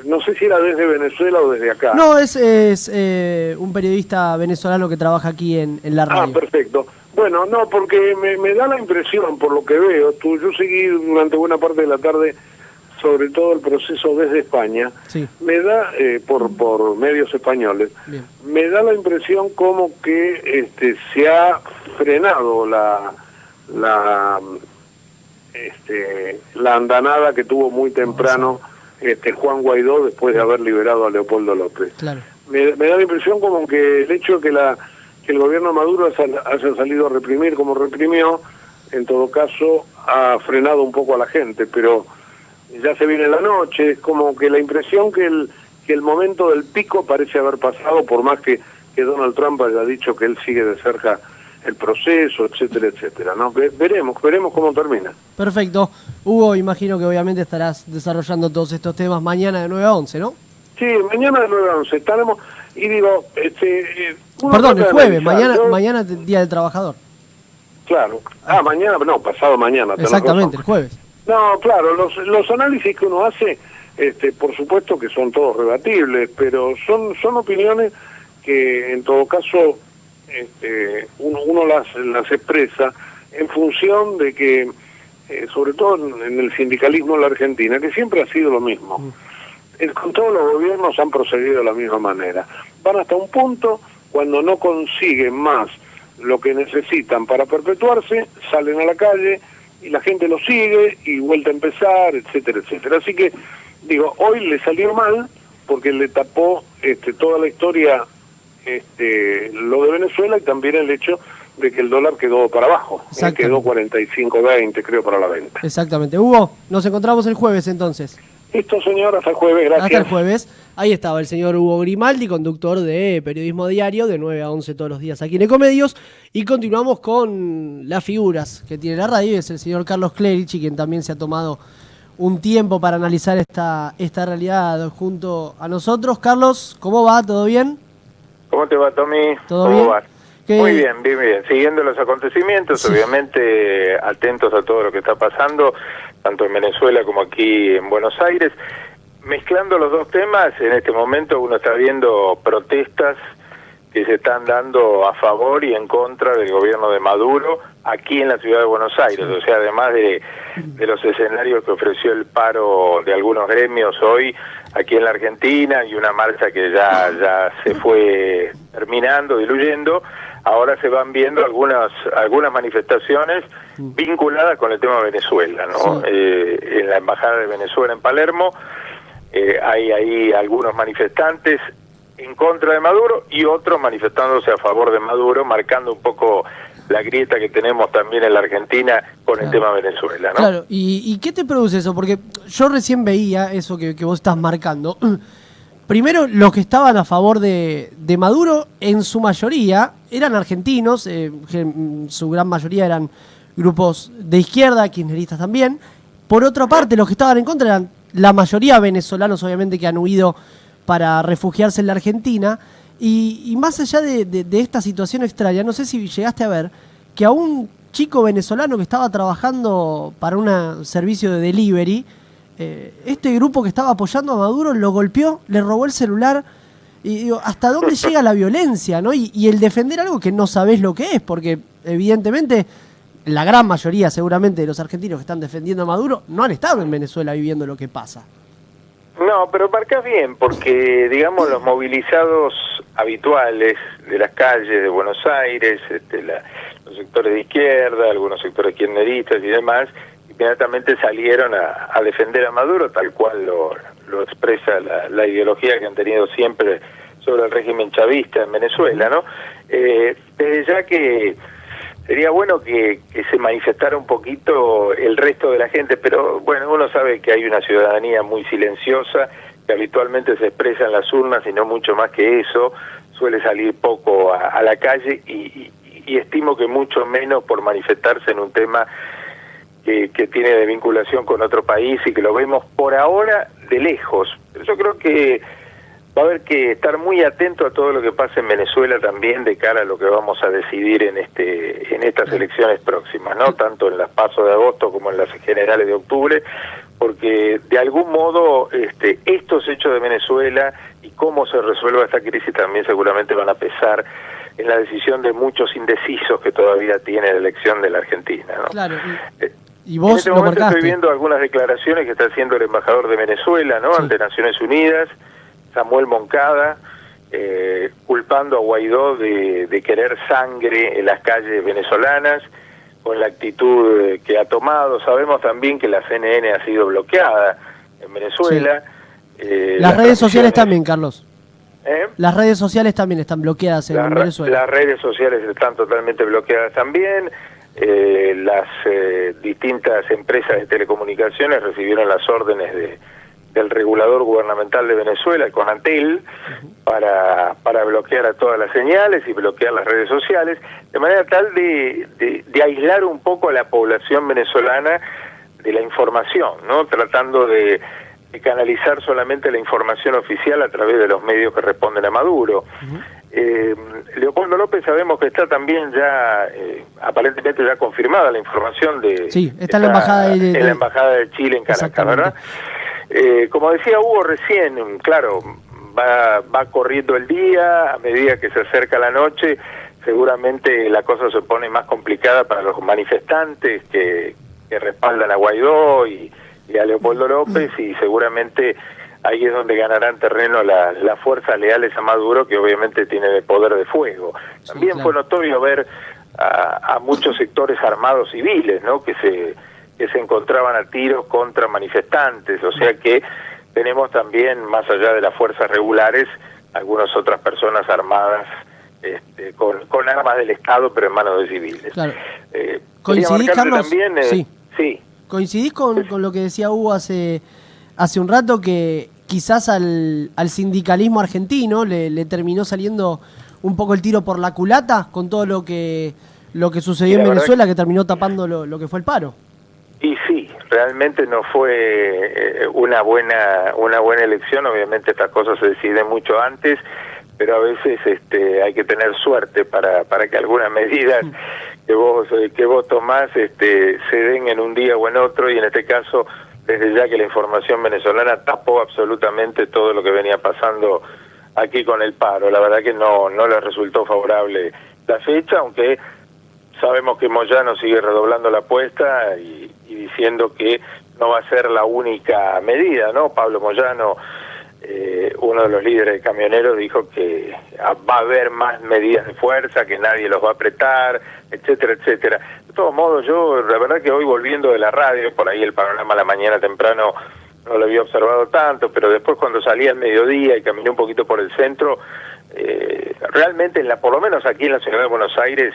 no sé si era desde Venezuela o desde acá. No, es un periodista venezolano que trabaja aquí en la radio. Ah, perfecto. Bueno, no, porque me da la impresión, por lo que veo, yo seguí durante buena parte de la tarde, sobre todo el proceso desde España, sí. Me da, por medios españoles, bien. Me da la impresión como que se ha frenado la andanada que tuvo muy temprano Juan Guaidó después de haber liberado a Leopoldo López. Claro. Me da la impresión como que el hecho de que el gobierno de Maduro haya salido a reprimir como reprimió, en todo caso ha frenado un poco a la gente, pero ya se viene la noche, es como que la impresión que el momento del pico parece haber pasado, por más que Donald Trump haya dicho que él sigue de cerca el proceso, etcétera, etcétera, ¿no? Veremos cómo termina. Perfecto. Hugo, imagino que obviamente estarás desarrollando todos estos temas mañana de 9 a 11, ¿no? Sí, mañana de 9 a 11 estaremos, y digo... Perdón, el jueves, mañana Día del Trabajador. Claro. Mañana, no, pasado mañana. Exactamente, el jueves. No, claro, los análisis que uno hace, por supuesto que son todos rebatibles, pero son opiniones que en todo caso uno las expresa en función de que, sobre todo en el sindicalismo en la Argentina, que siempre ha sido lo mismo, con todos los gobiernos han procedido de la misma manera. Van hasta un punto, cuando no consiguen más lo que necesitan para perpetuarse, salen a la calle y la gente lo sigue y vuelve a empezar, etcétera, etcétera. Así que, digo, hoy le salió mal porque le tapó toda la historia lo de Venezuela y también el hecho de que el dólar quedó para abajo, quedó 45.20 creo para la venta. Exactamente. Hugo, nos encontramos el jueves entonces. Listo, señor, hasta el jueves, gracias. Hasta el jueves. Ahí estaba el señor Hugo Grimaldi, conductor de Periodismo Diario, de 9 a 11 todos los días aquí en Ecomedios. Y continuamos con las figuras que tiene la radio. Es el señor Carlos Clerici, quien también se ha tomado un tiempo para analizar esta realidad junto a nosotros. Carlos, ¿cómo va? ¿Todo bien? ¿Cómo te va, Tommy? ¿Todo bien? Va? Muy bien, bien, bien. Siguiendo los acontecimientos, sí. Obviamente atentos a todo lo que está pasando, tanto en Venezuela como aquí en Buenos Aires. Mezclando los dos temas, en este momento uno está viendo protestas que se están dando a favor y en contra del gobierno de Maduro aquí en la ciudad de Buenos Aires. O sea, además de los escenarios que ofreció el paro de algunos gremios hoy aquí en la Argentina y una marcha que ya se fue terminando, diluyendo, ahora se van viendo algunas manifestaciones vinculadas con el tema de Venezuela, ¿no? Sí. En la Embajada de Venezuela en Palermo hay ahí algunos manifestantes en contra de Maduro y otros manifestándose a favor de Maduro, marcando un poco la grieta que tenemos también en la Argentina con el tema Venezuela, ¿no? Claro, ¿y qué te produce eso? Porque yo recién veía eso que vos estás marcando. Primero, los que estaban a favor de Maduro, en su mayoría, eran argentinos, su gran mayoría eran grupos de izquierda, kirchneristas también. Por otra parte, los que estaban en contra eran la mayoría venezolanos, obviamente, que han huido para refugiarse en la Argentina. Y más allá de esta situación extraña, no sé si llegaste a ver que a un chico venezolano que estaba trabajando para un servicio de delivery, este grupo que estaba apoyando a Maduro lo golpeó, le robó el celular. Y digo, ¿hasta dónde llega la violencia, no? Y el defender algo que no sabés lo que es, porque evidentemente la gran mayoría seguramente de los argentinos que están defendiendo a Maduro no han estado en Venezuela viviendo lo que pasa. No, pero marcás bien, porque digamos los movilizados habituales de las calles de Buenos Aires, los sectores de izquierda, algunos sectores kirchneristas y demás, inmediatamente salieron a defender a Maduro, tal cual lo expresa la ideología que han tenido siempre sobre el régimen chavista en Venezuela, ¿no? Desde ya que sería bueno que se manifestara un poquito el resto de la gente, pero bueno, uno sabe que hay una ciudadanía muy silenciosa, que habitualmente se expresa en las urnas y no mucho más que eso, suele salir poco a la calle y estimo que mucho menos por manifestarse en un tema que tiene de vinculación con otro país y que lo vemos por ahora de lejos. Pero yo creo que va a haber que estar muy atento a todo lo que pasa en Venezuela también de cara a lo que vamos a decidir en estas elecciones próximas, ¿no? Tanto en las PASO de agosto como en las generales de octubre, porque de algún modo estos hechos de Venezuela y cómo se resuelva esta crisis también seguramente van a pesar en la decisión de muchos indecisos que todavía tiene la elección de la Argentina, ¿no? Claro. Y vos en este momento estoy viendo algunas declaraciones que está haciendo el embajador de Venezuela, ¿no? Sí. Ante Naciones Unidas, Samuel Moncada, culpando a Guaidó de querer sangre en las calles venezolanas, la actitud que ha tomado. Sabemos también que la CNN ha sido bloqueada en Venezuela. Sí. Las redes sociales también, Carlos. Las redes sociales también están bloqueadas en Venezuela. Las redes sociales están totalmente bloqueadas también. Las distintas empresas de telecomunicaciones recibieron las órdenes del regulador gubernamental de Venezuela, el CONANTEL, para bloquear a todas las señales y bloquear las redes sociales, de manera tal de aislar un poco a la población venezolana de la información, ¿no? Tratando de canalizar solamente la información oficial a través de los medios que responden a Maduro. Leopoldo López sabemos que está también ya, aparentemente ya confirmada la información de... Sí, está en la embajada de Chile en Caracas, ¿verdad? Como decía Hugo recién, claro, va corriendo el día, a medida que se acerca la noche, seguramente la cosa se pone más complicada para los manifestantes que respaldan a Guaidó y a Leopoldo López, y seguramente ahí es donde ganarán terreno las fuerzas leales a Maduro, que obviamente tienen el poder de fuego. También sí, claro, fue notorio ver a muchos sectores armados civiles, ¿no?, que se encontraban a tiros contra manifestantes, o sea que tenemos también, más allá de las fuerzas regulares, algunas otras personas armadas con armas del Estado, pero en manos de civiles. Claro. ¿Coincidís, Carlos? También, sí. ¿Coincidís con lo que decía Hugo hace un rato, que quizás al sindicalismo argentino le terminó saliendo un poco el tiro por la culata con todo lo que sucedió en Venezuela, que terminó tapando lo que fue el paro? Y sí, realmente no fue una buena elección. Obviamente estas cosas se deciden mucho antes, pero a veces hay que tener suerte para que algunas medidas que vos tomás se den en un día o en otro, y en este caso, desde ya que la información venezolana tapó absolutamente todo lo que venía pasando aquí con el paro. La verdad que no le resultó favorable la fecha, aunque sabemos que Moyano sigue redoblando la apuesta y diciendo que no va a ser la única medida, ¿no? Pablo Moyano, uno de los líderes de camioneros, dijo que va a haber más medidas de fuerza, que nadie los va a apretar, etcétera, etcétera. De todos modos, yo la verdad que hoy, volviendo de la radio, por ahí el panorama a la mañana temprano no lo había observado tanto, pero después cuando salí al mediodía y caminé un poquito por el centro, realmente por lo menos aquí en la ciudad de Buenos Aires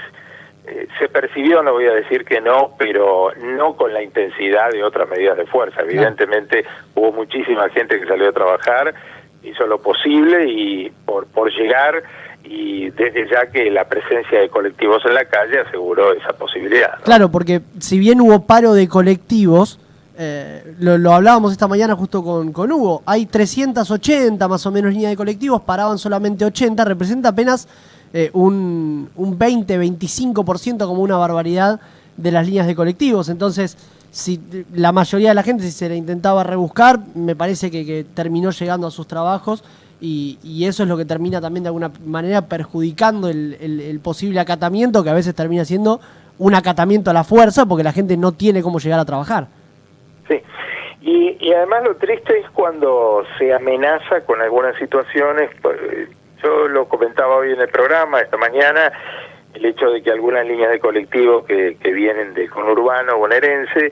se percibió, no voy a decir que no, pero no con la intensidad de otras medidas de fuerza. Evidentemente hubo muchísima gente que salió a trabajar, hizo lo posible y por llegar, y desde ya que la presencia de colectivos en la calle aseguró esa posibilidad, ¿no? Claro, porque si bien hubo paro de colectivos, lo hablábamos esta mañana justo con Hugo, hay 380 más o menos líneas de colectivos, paraban solamente 80, representa apenas un 20-25%, como una barbaridad, de las líneas de colectivos. Entonces, si la mayoría de la gente, si se la intentaba rebuscar, me parece que terminó llegando a sus trabajos, y eso es lo que termina también de alguna manera perjudicando el posible acatamiento, que a veces termina siendo un acatamiento a la fuerza, porque la gente no tiene cómo llegar a trabajar. Sí, y además lo triste es cuando se amenaza con algunas situaciones. Yo lo comentaba hoy en el programa, esta mañana, el hecho de que algunas líneas de colectivos que vienen del conurbano bonaerense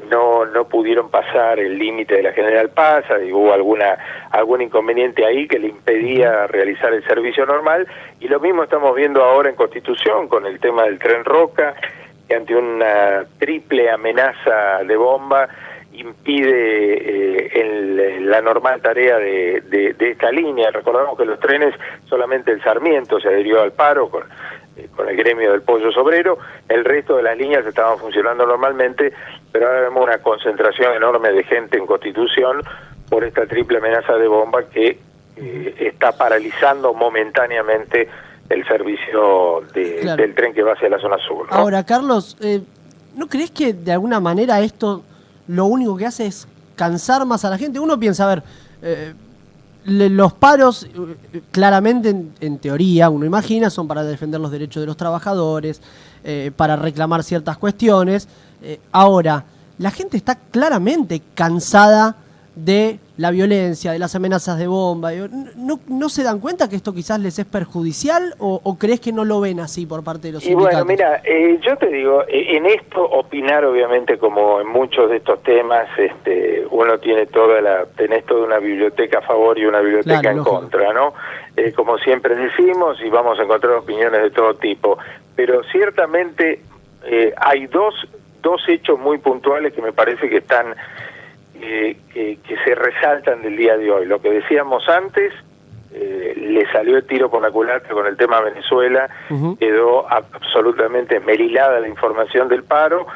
no pudieron pasar el límite de la General Paz, y hubo algún inconveniente ahí que le impedía realizar el servicio normal, y lo mismo estamos viendo ahora en Constitución con el tema del Tren Roca, que ante una triple amenaza de bomba impide la normal tarea de esta línea. Recordamos que los trenes, solamente el Sarmiento se adhirió al paro con el gremio del pollo sobrero, el resto de las líneas estaban funcionando normalmente, pero ahora vemos una concentración enorme de gente en Constitución por esta triple amenaza de bomba que está paralizando momentáneamente el servicio del tren que va hacia la zona sur, ¿no? Ahora, Carlos, ¿no crees que de alguna manera esto lo único que hace es cansar más a la gente? Uno piensa, a ver, los paros, claramente en teoría, uno imagina, son para defender los derechos de los trabajadores, para reclamar ciertas cuestiones. Ahora, la gente está claramente cansada de la violencia, de las amenazas de bomba. ¿No se dan cuenta que esto quizás les es perjudicial o crees que no lo ven así por parte de los sindicatos? Y bueno, mira, yo te digo, en esto opinar obviamente como en muchos de estos temas, uno tiene tenés toda una biblioteca a favor y una biblioteca en contra, ¿no? Como siempre decimos, y vamos a encontrar opiniones de todo tipo, pero ciertamente hay dos hechos muy puntuales que me parece que están que se resaltan del día de hoy. Lo que decíamos antes, le salió el tiro por la culata con el tema Venezuela, quedó absolutamente esmerilada la información del paro.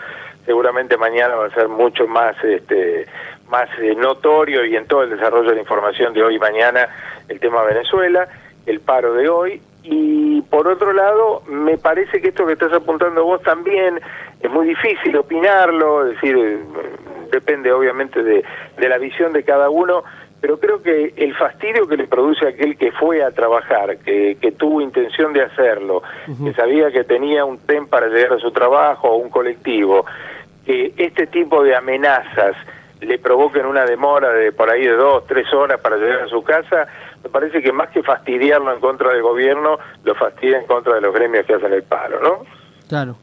Seguramente mañana va a ser mucho más notorio, y en todo el desarrollo de la información de hoy y mañana, el tema Venezuela, el paro de hoy. Y por otro lado, me parece que esto que estás apuntando vos también es muy difícil opinarlo, es decir, depende obviamente de la visión de cada uno, pero creo que el fastidio que le produce a aquel que fue a trabajar, que tuvo intención de hacerlo, que sabía que tenía un tren para llegar a su trabajo o un colectivo, que este tipo de amenazas le provoquen una demora de por ahí de 2, 3 horas para llegar a su casa, me parece que más que fastidiarlo en contra del gobierno, lo fastidia en contra de los gremios que hacen el paro, ¿no?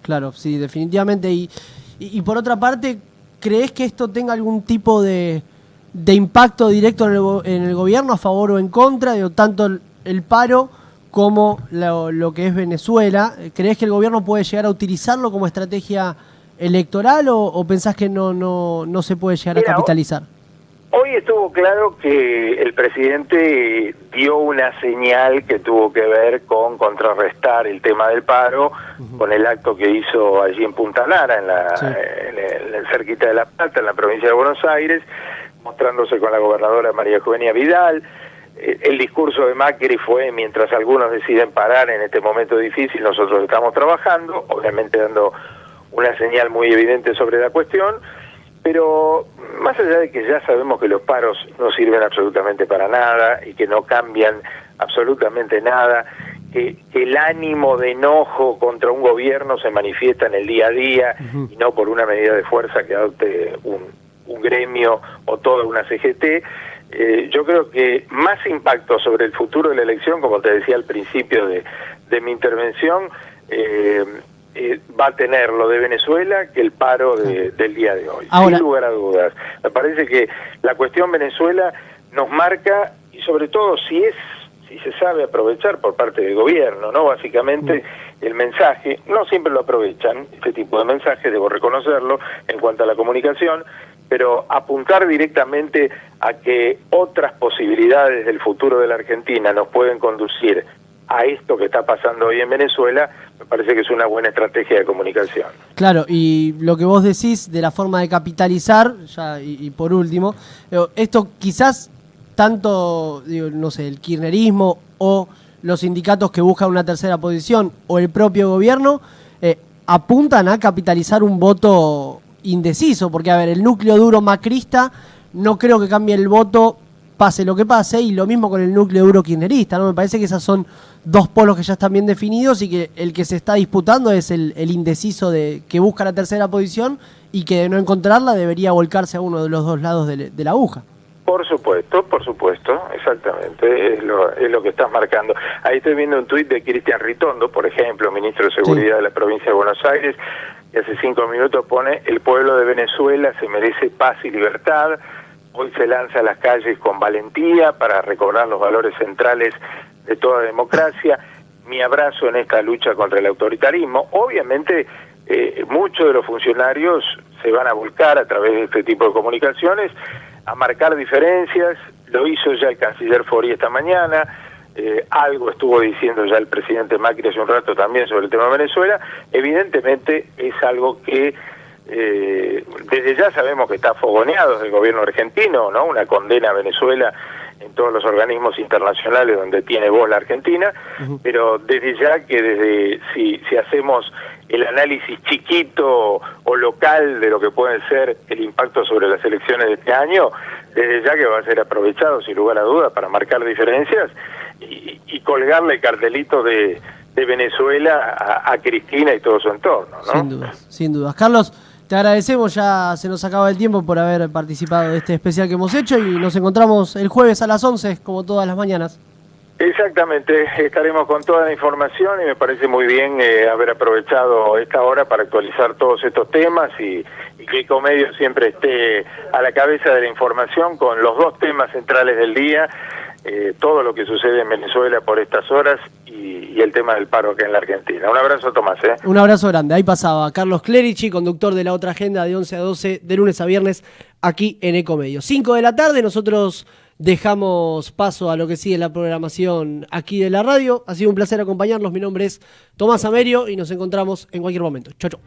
Claro, sí, definitivamente. Y por otra parte, ¿crees que esto tenga algún tipo de impacto directo en el gobierno, a favor o en contra, tanto el paro como lo que es Venezuela? ¿Crees que el gobierno puede llegar a utilizarlo como estrategia electoral o pensás que no se puede llegar a capitalizar? Hoy estuvo claro que el presidente dio una señal que tuvo que ver con contrarrestar el tema del paro con el acto que hizo allí en Punta Lara, en cerquita de La Plata, en la provincia de Buenos Aires, mostrándose con la gobernadora María Eugenia Vidal. El discurso de Macri fue: mientras algunos deciden parar en este momento difícil, nosotros estamos trabajando, obviamente dando una señal muy evidente sobre la cuestión. Pero más allá de que ya sabemos que los paros no sirven absolutamente para nada y que no cambian absolutamente nada, que el ánimo de enojo contra un gobierno se manifiesta en el día a día y no por una medida de fuerza que adopte un gremio o toda una CGT, yo creo que más impacto sobre el futuro de la elección, como te decía al principio de mi intervención, va a tener lo de Venezuela que el paro del día de hoy. Ahora, sin lugar a dudas. Me parece que la cuestión Venezuela nos marca, y sobre todo si se sabe aprovechar por parte del gobierno, ¿no? Básicamente el mensaje, no siempre lo aprovechan, este tipo de mensajes, debo reconocerlo, en cuanto a la comunicación, pero apuntar directamente a que otras posibilidades del futuro de la Argentina nos pueden conducir a esto que está pasando hoy en Venezuela, me parece que es una buena estrategia de comunicación. Claro, y lo que vos decís de la forma de capitalizar, y por último, esto quizás tanto, no sé, el kirchnerismo o los sindicatos que buscan una tercera posición o el propio gobierno apuntan a capitalizar un voto indeciso, porque a ver, el núcleo duro macrista no creo que cambie el voto pase lo que pase, y lo mismo con el núcleo duro kirchnerista, ¿no? Me parece que esas son dos polos que ya están bien definidos y que el que se está disputando es el indeciso que busca la tercera posición y que de no encontrarla debería volcarse a uno de los dos lados de la aguja. Por supuesto, exactamente, es lo que estás marcando. Ahí estoy viendo un tuit de Cristian Ritondo, por ejemplo, ministro de Seguridad de la provincia de Buenos Aires, que hace 5 minutos pone: el pueblo de Venezuela se merece paz y libertad. Hoy se lanza a las calles con valentía para recobrar los valores centrales de toda democracia. Mi abrazo en esta lucha contra el autoritarismo. Obviamente, muchos de los funcionarios se van a volcar a través de este tipo de comunicaciones a marcar diferencias. Lo hizo ya el canciller Fori esta mañana. Algo estuvo diciendo ya el presidente Macri hace un rato también sobre el tema de Venezuela. Evidentemente es algo que desde ya sabemos que está fogoneado desde el gobierno argentino, ¿no? Una condena a Venezuela en todos los organismos internacionales donde tiene voz la Argentina, pero desde ya que si hacemos el análisis chiquito o local de lo que puede ser el impacto sobre las elecciones de este año, desde ya que va a ser aprovechado sin lugar a dudas para marcar diferencias y colgarle el cartelito de Venezuela a Cristina y todo su entorno, ¿no? Sin dudas. Carlos, Te agradecemos, ya se nos acaba el tiempo por haber participado de este especial que hemos hecho y nos encontramos el jueves a las 11, como todas las mañanas. Exactamente, estaremos con toda la información y me parece muy bien haber aprovechado esta hora para actualizar todos estos temas y que Ecomedio siempre esté a la cabeza de la información con los dos temas centrales del día, todo lo que sucede en Venezuela por estas horas y el tema del paro acá en la Argentina. Un abrazo, Tomás. Un abrazo grande. Ahí pasaba Carlos Clerici, conductor de La Otra Agenda de 11 a 12, de lunes a viernes, aquí en Ecomedio. 5 de la tarde, nosotros dejamos paso a lo que sigue la programación aquí de la radio. Ha sido un placer acompañarlos. Mi nombre es Tomás Amerio y nos encontramos en cualquier momento. Chau, chau.